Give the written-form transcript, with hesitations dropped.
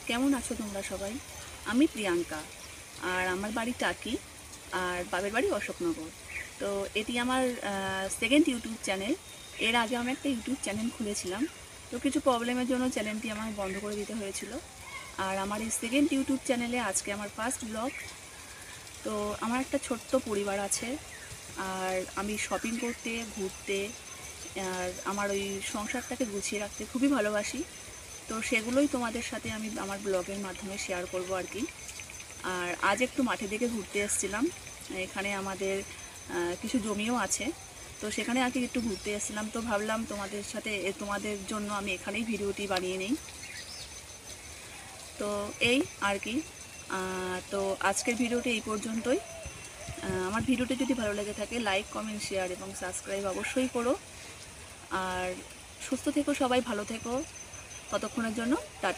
কেমন আছো তোমরা সবাই? আমি প্রিয়াঙ্কা, আর আমার বাড়ি টাকি, আর বাপের বাড়ি অশোকনগর। তো এটি আমার সেকেন্ড ইউটিউব চ্যানেল। এর আগে আমি একটা ইউটিউব চ্যানেল খুলেছিলাম, তো কিছু প্রবলেমের জন্য চ্যানেলটি আমার বন্ধ করে দিতে হয়েছিল। আর আমার এই সেকেন্ড ইউটিউব চ্যানেলে আজকে আমার ফার্স্ট ব্লগ। তো আমার একটা ছোট্ট পরিবার আছে, আর আমি শপিং করতে, ঘুরতে, আর আমার ওই সংসারটাকে গুছিয়ে রাখতে খুবই ভালোবাসি। তো সেগুলোই তোমাদের সাথে আমি আমার ব্লগের মাধ্যমে শেয়ার করব আর কি। আর আজ একটু মাঠের দিকে ঘুরতে এসেছিলাম। এখানে আমাদের কিছু জমিও আছে, তো সেখানে আর কি একটু ঘুরতে এসেছিলাম। তো ভাবলাম তোমাদের জন্য আমি এখানেই ভিডিওটি বানিয়ে নিই। তো এই আর কি। তো আজকের ভিডিওটি এই পর্যন্তই। আমার ভিডিওটি যদি ভালো লেগে থাকে, লাইক, কমেন্ট, শেয়ার এবং সাবস্ক্রাইব অবশ্যই করো। আর সুস্থ থেকো সবাই, ভালো থেকো। ততক্ষণের জন্য টাটা।